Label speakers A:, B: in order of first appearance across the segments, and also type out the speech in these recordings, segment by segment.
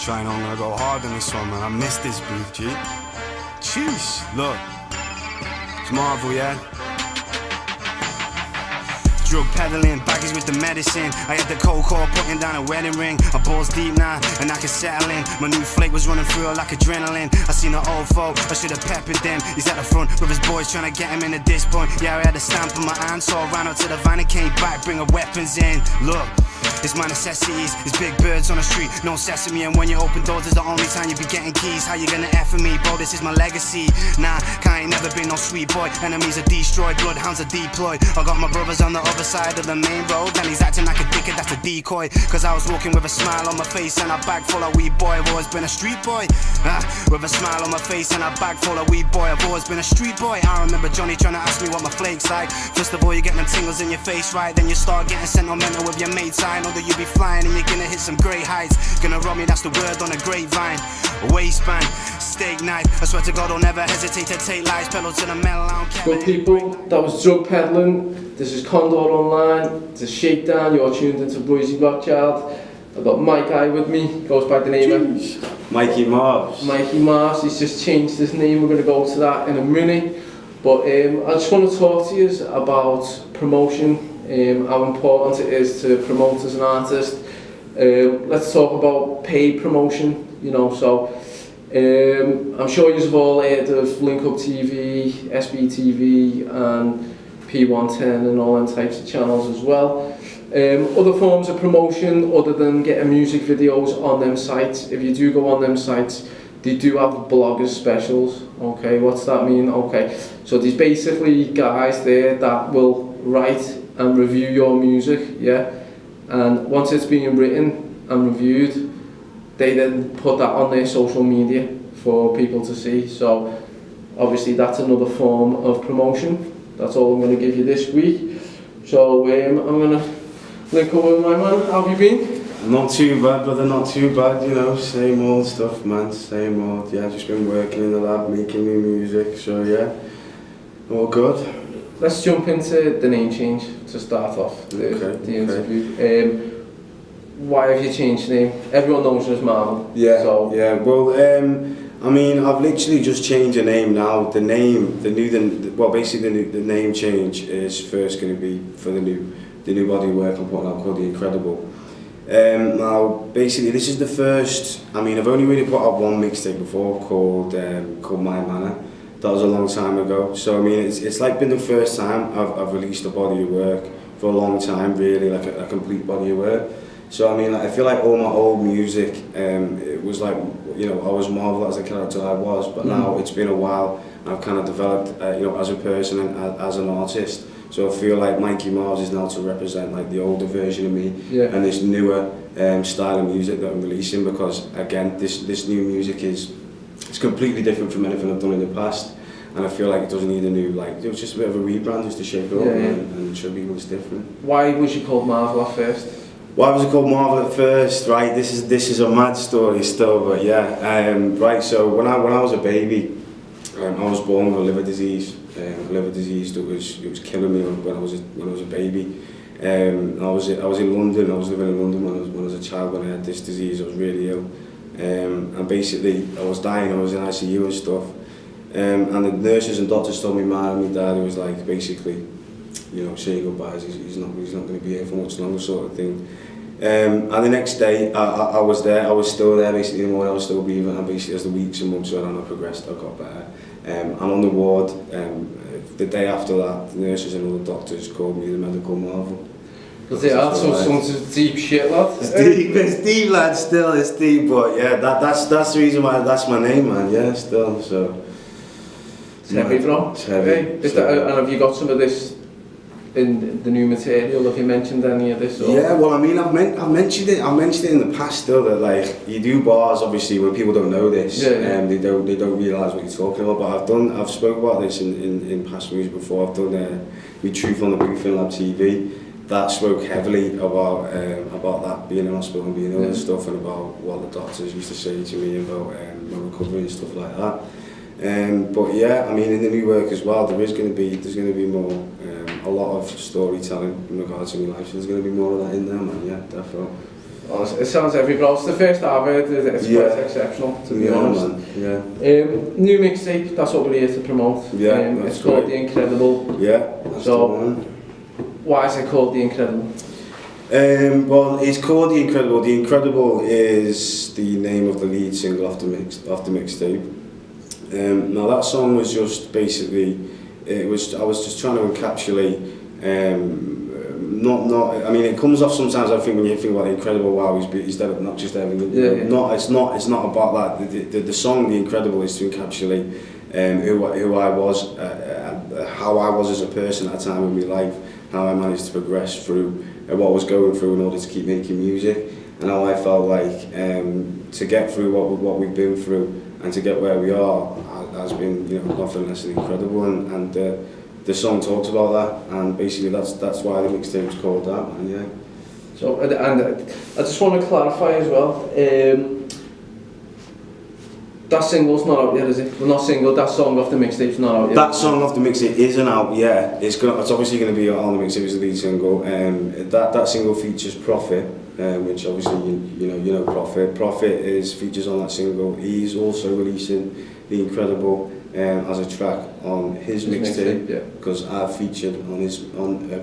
A: try and I'm gonna go hard on this one, man. I missed this booth, G. Jeez, look. It's Marvel, yeah? Drug peddling, baggies with the medicine. I had the cold call putting down a wedding ring. I'm balls deep now, and I can settle in. My new flake was running through her like adrenaline. I seen an old foe, I should have peppered them. He's at the front with his boys trying to get him in at this point. Yeah, I had a stamp on my hand, so I ran out to the van and came back, bringing weapons in. Look, it's my necessities, it's big birds on the street, no sesame. And when you open doors, it's the only time you be getting keys. How you gonna F me, bro? This is my legacy. Nah, I ain't never been no sweet boy. Enemies are destroyed, bloodhounds are deployed. I got my brothers on the other side of the main road, and he's acting like a dickhead, that's a decoy. Cause I was walking with a smile on my face and a bag full of weed, boy. I've always been a street boy. With a smile on my face and a bag full of weed, boy. I've always been a street boy. I remember Johnny trying to ask me what my flake's like. First of all, you get them tingles in your face, right? Then you start getting sentimental with your mates. I know that you be flying and you're gonna hit some great heights. Gonna rob me, that's the word on a grapevine. A waistband, steak knife. I swear to God, I'll never hesitate to take lives. Pedal to the metal, I don't care.
B: Good people, that was Drug Peddling. This is Condor Online. It's a Shakedown. You're tuned into Royzy Rothschild. I've got Mikey with me. Goes by the name of
C: Mikey Marvs.
B: Mikey Marvs. He's just changed his name. We're going to go to that in a minute. But I just want to talk to you about promotion. How important it is to promote as an artist. Let's talk about paid promotion. You know, so I'm sure you've all heard of Link Up TV, SBTV, and P110 and all them types of channels as well. Other forms of promotion other than getting music videos on them sites. If you do go on them sites, they do have bloggers specials. Okay, what's that mean? Okay, so there's basically guys there that will write and review your music, yeah, and once it's being written and reviewed, they then put that on their social media for people to see. So obviously that's another form of promotion. That's all I'm going to give you this week. So I'm going to link up with my man. How have you been?
C: Not too bad, brother, not too bad, you know, same old stuff, man, same old. Yeah, just been working in the lab, making new music, so yeah, all good.
B: Let's jump into the name change to start off the interview. Why have you changed the name? Everyone knows you as Marvel.
C: Yeah,
B: so.
C: yeah, well, I mean, I've literally just changed the name now. The name, the name change is first going to be for the new body of work I'm putting out called The Incredible. Now, basically, this is the first. I mean, I've only really put out one mixtape before called My Manner. That was a long time ago. So I mean, it's like been the first time I've released a body of work for a long time, really, like a complete body of work. So I mean, I feel like all my old music, it was like, you know, I was Marvel as a character I was, but now it's been a while. I've kind of developed, you know, as a person and as an artist. So I feel like Mikey Marvs is now to represent like the older version of me and this newer style of music that I'm releasing, because again, this new music it's completely different from anything I've done in the past, and I feel like it doesn't need a new, like, it was just a bit of a rebrand just to shake it up and show people it's different.
B: Why was you called Marvel at first?
C: Why was it called Marvel at first? Right, this is a mad story still, but yeah. Right, so when I was a baby, I was born with a liver disease. Liver disease that was killing me when I was a baby. I was in London. I was living in London when I was a child when I had this disease. I was really ill, and basically I was dying. I was in ICU and stuff. And the nurses and doctors told me, my dad was like, basically, you know, say goodbyes. He's not going to be here for much longer, sort of thing. And the next day, I was there. I was still there. Basically, in the morning, I was still breathing. And basically, as the weeks and months went on, I progressed. I got better. And on the ward, the day after that, the nurses and all the doctors called me the medical marvel.
B: Because it also sounds deep shit, lad.
C: It's deep, lad. Still, it's deep. But yeah, that's the reason why that's my name, man. Yeah, still. So
B: it's heavy, bro.
C: It's heavy.
B: And have you got some of this in the new material? Have you mentioned any of this? Or?
C: Yeah, well, I mean, I've mentioned it in the past still, that like you do bars obviously when people don't know this, they don't realise what you're talking about. But I've spoke about this in past music before. I've done with Truth on the Briefing Lab TV. That spoke heavily about that being in hospital and being ill and stuff, and about what the doctors used to say to me about my recovery and stuff like that. But yeah, I mean, in the new work as well, there's going to be more, a lot of storytelling in regards to my life. So there's going to be more of that in there, man. Yeah, definitely.
B: honestly, it sounds every bro. It's the first I've heard. It's quite exceptional, to be honest.
C: Man. Yeah.
B: New mixtape. That's what we're here to promote.
C: Yeah,
B: it's called The Incredible.
C: Yeah. That's
B: So,
C: the one.
B: why is it called The Incredible?
C: Well, it's called The Incredible. The Incredible is the name of the lead single off the mixtape. Now that song was just basically, I was just trying to encapsulate. I mean, it comes off sometimes. I think when you think about The Incredible, wow, he's dead, not just everything. It's not about that. The song The Incredible is to encapsulate who I was, how I was as a person at a time in my life, how I managed to progress through what I was going through in order to keep making music, and how I felt like to get through what we've been through and to get where we are has been, you know, nothing less than incredible, and the song talks about that, and basically that's why the mixtape was called that, and yeah.
B: So, and I just want to clarify as well, that single's not out yet, is it? Well, not single, that song off the mixtape's not out yet.
C: That song off the mixtape isn't out yet. It's obviously going to be on the mixtape as the lead single. That single features Prophet, which obviously you know Prophet. Prophet features on that single. He's also releasing The Incredible as a track on his mixtape, because I featured on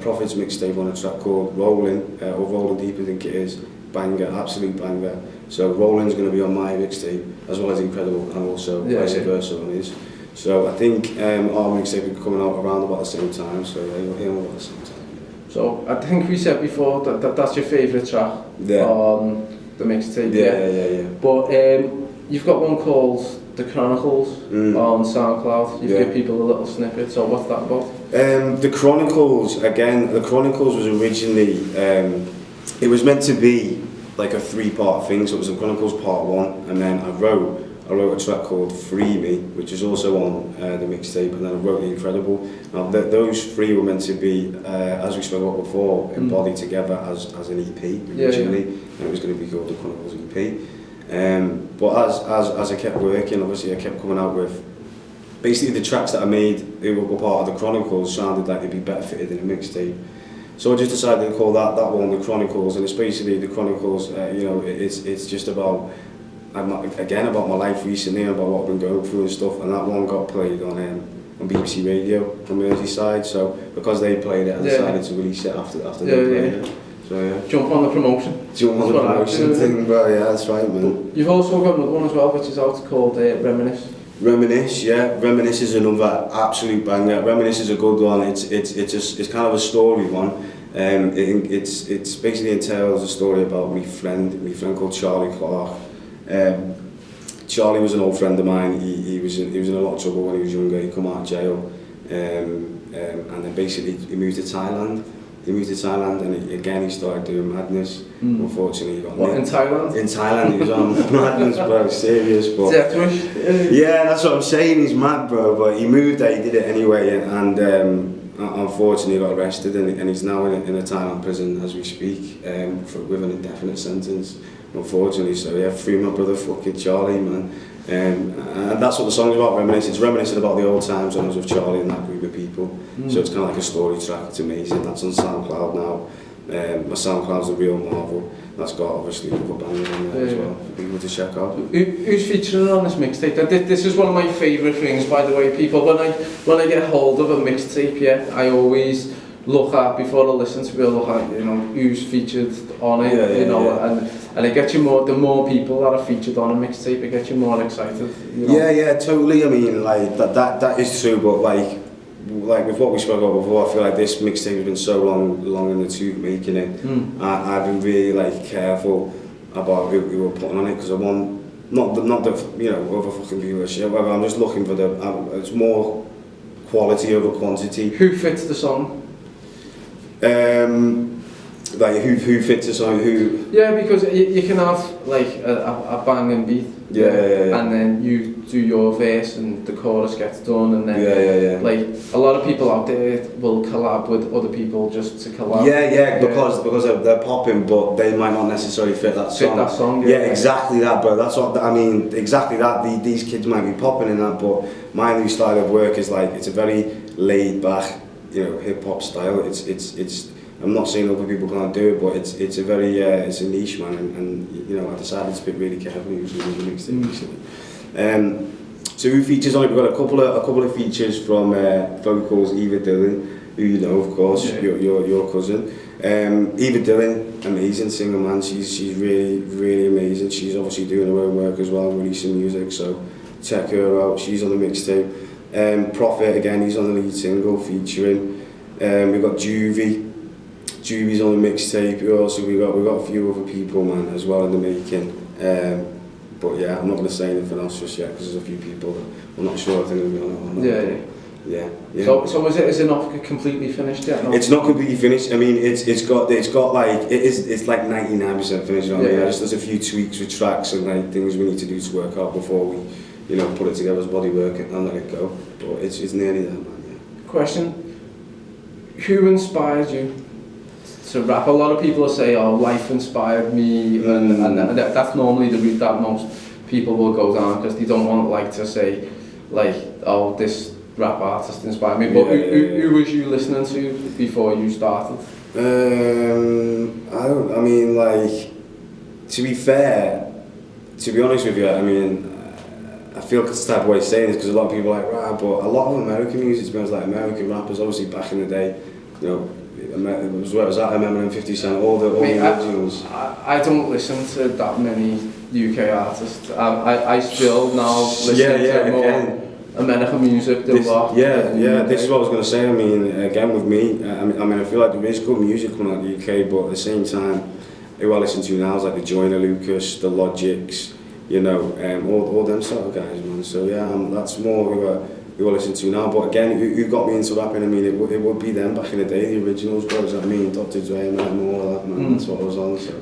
C: Prophet's mixtape on a track called Rolling, or Rolling Deep, I think it is. Banger, absolute banger. So Rolling's going to be on my mixtape as well as Incredible, and also vice versa on his. So I think our mixtape will be coming out around about the same time, so you'll hear them about the same time.
B: So I think we said before that's your favourite track on the mixtape.
C: Yeah.
B: But you've got one called The Chronicles on SoundCloud. You've given people a little snippet, so what's that about?
C: The Chronicles was originally, it was meant to be like a 3-part thing, so it was The Chronicles Part 1, and then I wrote a track called Free Me, which is also on the mixtape, and then I wrote The Incredible. Now those 3 were meant to be, as we spoke about before, embodied together as an EP originally, and it was going to be called The Chronicles EP. But as I kept working, obviously I kept coming out with, basically the tracks that I made who were part of The Chronicles sounded like they'd be better fitted in a mixtape. So I just decided to call that one The Chronicles, and it's basically The Chronicles, you know, it's just about, again, about my life recently, about what I've been going through and stuff, and that one got played on BBC Radio from Merseyside, so because they played it, I decided to release it after they played it. So yeah.
B: Jump on the promotion.
C: Jump on the promotion thing, bro, yeah, that's right, man.
B: You've also got another one as well, which is out, called Reminisce.
C: Reminisce, yeah. Reminisce is another absolute banger. Reminisce is a good one. It's kind of a story one. It's basically entails a story about my friend called Charlie Clark. Charlie was an old friend of mine. He was in a lot of trouble when he was younger. He come out of jail, and then basically he moved to Thailand. And he started doing madness. Unfortunately, he got
B: nicked. In Thailand?
C: In Thailand, he was on madness, bro, serious. But yeah, that's what I'm saying, he's mad, bro, but he moved there, he did it anyway, and unfortunately he got arrested, and he's now in a Thailand prison as we speak, with an indefinite sentence, unfortunately. So yeah, free my brother fucking Charlie, man. And that's what the song's about, Reminisce. It's reminiscing about the old times when I was with Charlie and that group of people. So it's kind of like a story track. It's amazing. That's on SoundCloud now. My SoundCloud's The Real Marvel. That's got obviously other bangers on there as well for people to check out.
B: Who's featuring on this mixtape? This is one of my favourite things, by the way, people. When I get hold of a mixtape, I always look at, before I listen to it, look at, you know, who's featured on it, and it gets you more, the more people that are featured on a mixtape, it gets you more excited, you know? Yeah,
C: totally. I mean, like, that is true, but like with what we spoke about before, I feel like this mixtape has been so long in the tooth making it. I've been really like careful about who we were putting on it, because I want, not the you know, over fucking viewership, I'm just looking for it's more quality over quantity.
B: Who fits the song?
C: Like who fits a song, who...
B: Yeah, because you can have like a banging beat, and then you do your verse and the chorus gets done, and then like a lot of people out there will collab with other people just to collab. Because they're popping, but they might not necessarily fit that song. Exactly that, bro. That's what I mean. Exactly that. These kids might be popping in that, but my new style of work is like, it's a very laid back, you know, hip hop style. It's
C: I'm not saying other people can't do it, but it's a very it's a niche, man, and you know I decided to pick really carefully who's doing the mixtape recently. So who features on it? We've got a couple of features from vocals Eva Dillon, who you know of course, your cousin. Eva Dillon, amazing singer, man. She's really amazing. She's obviously doing her own work as well, releasing music. So check her out. She's on the mixtape. Prophet again, he's on the lead single featuring. We've got Juvie. Juvie's on the mixtape. We've got a few other people, man, as well in the making. But yeah, I'm not going to say anything else just yet because there's a few people that I'm not sure if they're going to be on it. Yeah.
B: So is it not completely finished yet? No?
C: It's not completely finished. I mean, it's got like it's like 99% finished. You know what I mean? There's a few tweaks with tracks and like things we need to do to work out before we, you know, put it together as body work and let it go. But it's nearly there, man. Yeah.
B: Question: who inspired you to rap? A lot of people say, "Oh, life inspired me," and that's normally the route that most people will go down because they don't want like to say, like, "Oh, this rap artist inspired me." But who was you listening to before you started?
C: I mean, like, to be fair, to be honest with you, I mean, I feel it's the type of way saying this because a lot of people are like, right, but a lot of American music, to be honest, like American rappers, obviously back in the day, you know, where was that? Eminem, 50 Cent, all the originals.
B: I don't listen to that many UK artists. I still now listen to more American music than rock.
C: This is what I was going to say. I mean, again with me, I mean, I feel like there is good music coming out of the UK, but at the same time, who I listen to now is like the Joyner Lucas, the Logics, you know, all them sort of guys, man. So yeah, that's more who I listen to now. But again, who got me into rapping? I mean, it would be them back in the day, the originals, bro. I mean, Dr. Dre and all that, man. That's what I was on. So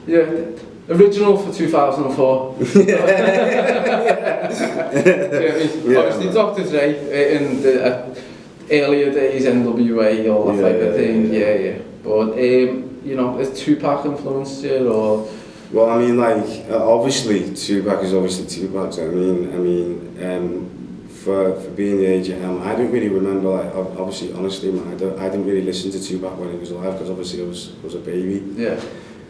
B: yeah, original for 2004. Obviously, Dr. Dre in the earlier days, NWA, all that type of thing. Yeah. But you know, is Tupac influenced you or?
C: Well, I mean, like obviously Tupac is obviously Tupac. So I mean, for being the age I am, I don't really remember. Like obviously, honestly, man, I didn't really listen to Tupac when he was alive because obviously I was a baby.
B: Yeah.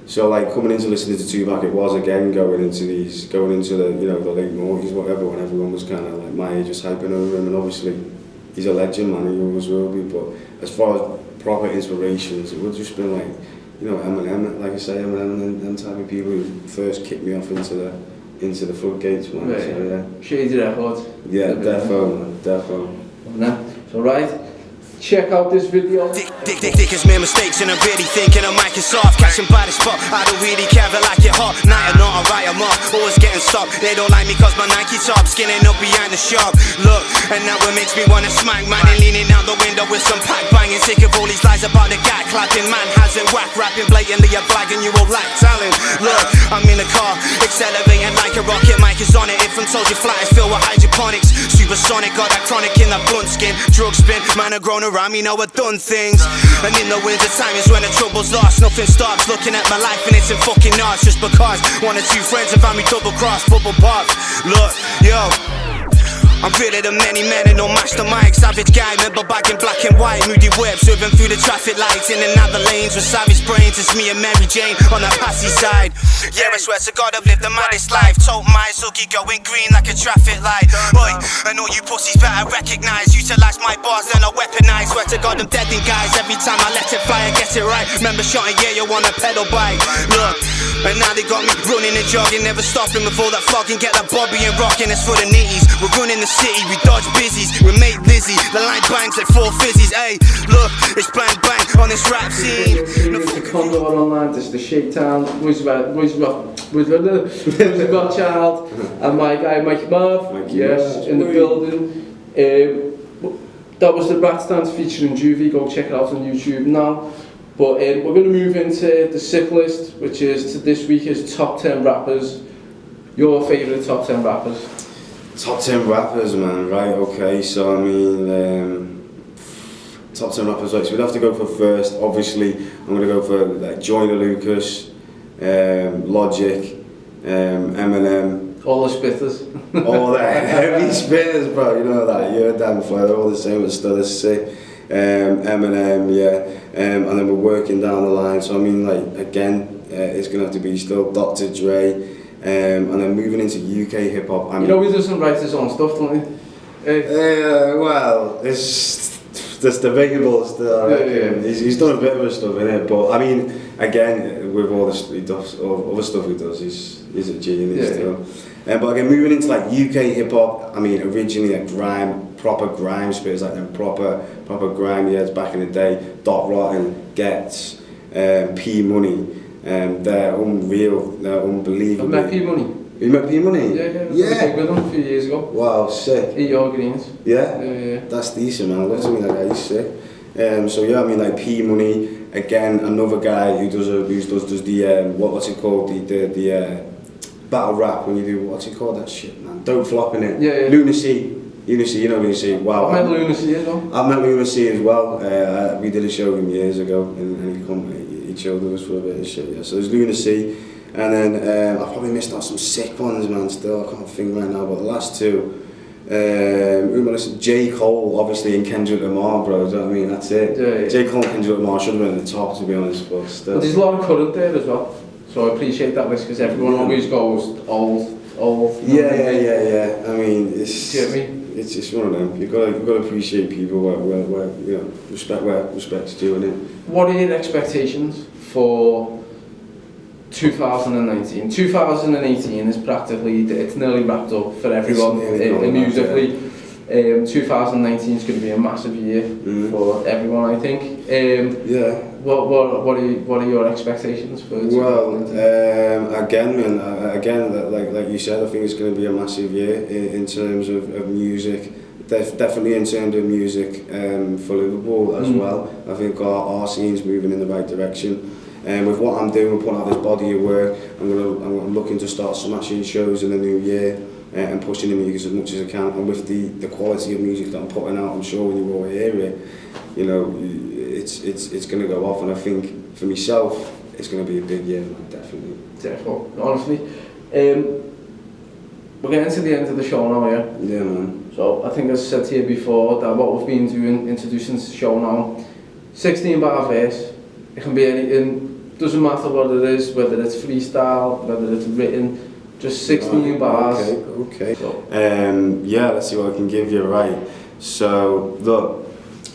C: So like coming into listening to Tupac, it was again going into the you know the late noughties, whatever, when everyone was kind of like my age, just hyping over him, and obviously he's a legend, man. He always will be. But as far as proper inspirations, it would just been like, you know, Eminem, like I say, Eminem and them type of people who first kicked me off into the floodgates, man.
B: Right.
C: So yeah.
B: Shady Records.
C: Yeah, defo.
B: So right, check out this video.
A: Dick has made mistakes and I'm really thinking of Microsoft. Catch him by the spot, I don't really care if I like it hot. Night or not, alright, I'm off, always getting stopped. They don't like me cause my Nike top, skinning up behind the shop. Look, and now it makes me wanna smack man and leaning out the window with some pack banging. Sick of all these lies about the guy clapping. Man has it whack, rapping blatantly a blag and you all lack talent. Look, I'm in the car, accelerating like a rocket. Mike is on it, if I'm told you flat is filled with hydroponics. Supersonic, got that chronic in the blunt skin. Drug spin, man I grown around me, know I've done things. And in the winter time is when the trouble's lost. Nothing stops, looking at my life and it's in fucking knots. Just because one or two friends have found me double cross, bubble pop. Look, yo, I'm realer than many men and no master mic. Savage guy, remember back in black and white. Moody whip, swerving through the traffic lights. In and out the lanes with savage brains. It's me and Mary Jane on the passy side. Yeah, I swear to God I've lived the maddest life. Told my Suki going green like a traffic light. Boy, I know you pussies better recognize. Utilize my bars then I weaponize. Swear to God I'm dead in guys. Every time I let it fly I get it right. Remember shotting, yeah, you on a pedal bike. Look, and now they got me running and jogging. Never stopping with all that flogging. Get that Bobby and rocking, it's for the nitties. We're running the city, we dodge busies. We make Lizzie, the line bangs like 4 fizzies. Hey, look, it's bang bang on this rap scene.
B: The condo online, this is the Shakedown, Royzy Rothschild, and my guy Mikey Marvs, in the building. That was the Rat Dance featuring Juvie. Go check it out on YouTube now. But we're going to move into the sick list, which is this week is top 10 rappers. Your favourite top 10 rappers?
C: Top 10 rappers, man. Right, okay. So I mean, top 10 rappers. Right, so we'd have to go for first. Obviously, I'm going to go for like Joyner Lucas, Logic, Eminem.
B: All the spitters.
C: All the heavy spitters, bro. You know that. You're damn fire. All the same, but still as sick. Eminem, yeah, and then we're working down the line. So I mean, like again, it's gonna have to be still Dr. Dre, and then moving into UK hip hop. I mean,
B: you know, he doesn't write his own stuff, don't he?
C: Well, it's debatable still. I reckon. He's done a bit of his stuff in it, but I mean, again, with all this he does, all other stuff he does, he's a genius still. But again, moving into like UK hip hop, I mean, originally a proper grime spitters, like them proper grime heads back in the day. Dot Rotten, Gets, P Money, they're unreal, they're unbelievable.
B: I met P Money.
C: You met P Money?
B: Yeah. With him a few years ago.
C: Wow, sick.
B: Eat your greens.
C: Yeah. That's decent, man. Listen to me, that guy, he's sick. So yeah, I mean, like P Money, again, another guy who does the what's it called, the battle rap when you do, what's it called, that shit, man, don't flop in it.
B: Yeah.
C: Lunacy, you know Lunacy. Wow.
B: I met Lunacy as well.
C: I've met Lunacy as well. We did a show with him years ago, and he showed us for a bit of shit. Yeah. So there's Lunacy, and then I've probably missed out some sick ones, man. Still, I can't think right now, but the last two. J. Cole, obviously, and Kendrick Lamar, bro. Do you know what I mean? That's it. Yeah. J. Cole and Kendrick Lamar should have been at the top, to be honest, but still.
B: But there's a lot of current there as well, so I appreciate that list because everyone always goes old.
C: Yeah. I mean, it's.
B: Do you know what I mean?
C: It's one of them. You've got to appreciate people where you know, respect where respect's due, innit?
B: What are your expectations for 2019? 2018 is practically, it's nearly wrapped up for everyone musically. 2019 is going to be a massive year for everyone, I think. What are your expectations for 2019?
C: Well, again, like you said, I think it's going to be a massive year in terms of music. Definitely in terms of music for Liverpool as well. I think our scene's moving in the right direction. And with what I'm doing, putting out this body of work, I'm looking to start smashing shows in the new year and pushing the music as much as I can. And with the quality of music that I'm putting out, I'm sure when you all hear it, you know, it's going to go off. And I think for myself, it's going to be a big year, man, definitely.
B: Definitely, honestly. We're getting to the end of the show now, yeah? Yeah,
C: man.
B: So I think, as I said to you before, that what we've been doing, introducing the show now, 16 bar verse. It can be anything, doesn't matter what it is, whether it's freestyle, whether it's written, just 16 bars.
C: Okay. So. Yeah, let's see what I can give you, right. So, look.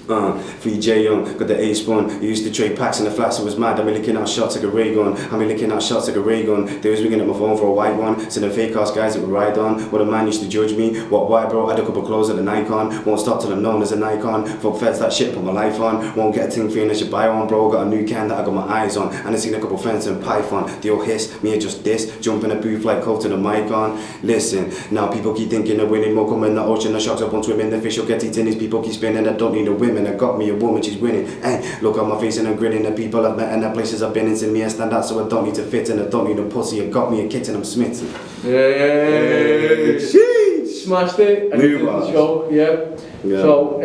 C: VJ Young, got the A spawn. I used to trade packs in the flats, it was mad. I'm licking out shots like a ray gun. They was ringing up my phone for a white one. Sending fake ass guys that would ride on. What a man used to judge me. What, why, bro? I had a couple clothes at the Nikon. Won't stop till I'm known as a Nikon. Fuck feds, that shit, put my life on. Won't get a thing free unless you buy one, bro. Got a new can that I got my eyes on. And I seen a couple friends in Python. They all hiss, me and just this. Jump in a booth like Cole to the mic on. Listen, now people keep thinking they're winning. More come in the ocean, the sharks up on swimming. The fish will get eaten, these people keep spinning. I don't need a women. I got me a woman, she's winning. Hey, look at my face and I'm grinning. The people I've met and the places I've been in, see me I stand out, so I don't need to fit in. I don't need a pussy. I got me a kitten, I'm smitten.
B: Yay! Smashed it.
C: New bars.
B: Show, yeah. So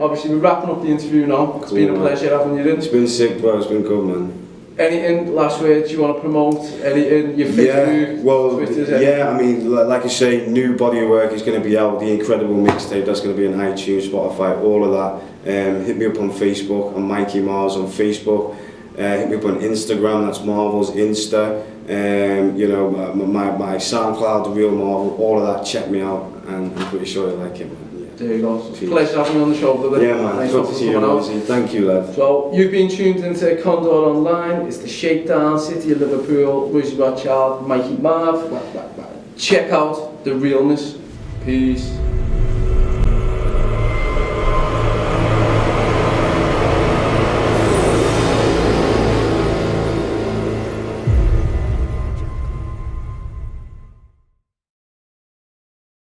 B: obviously we're wrapping up the interview now. It's been a pleasure having you in.
C: It's been sick, bro. It's been good, man.
B: Anything, last words you want to promote? Anything, your Facebook, Twitters?
C: Yeah, I mean, like I say, new body of work is going to be out. The incredible mixtape, that's going to be on iTunes, Spotify, all of that. Hit me up on Facebook. I'm Mikey Marvs on Facebook. Hit me up on Instagram. That's Marvel's Insta. You know, my SoundCloud, The Real Marvel. All of that. Check me out, and I'm pretty sure you like it, man.
B: There you go. It's a pleasure having you on the show, brother.
C: Yeah, man.
B: Nice
C: good to see you, Royzy. Thank you, lad.
B: So, you've been tuned into Condor Online. It's the Shakedown, City of Liverpool, Royzy Rothschild, Mikey Marvs. Check out the realness. Peace.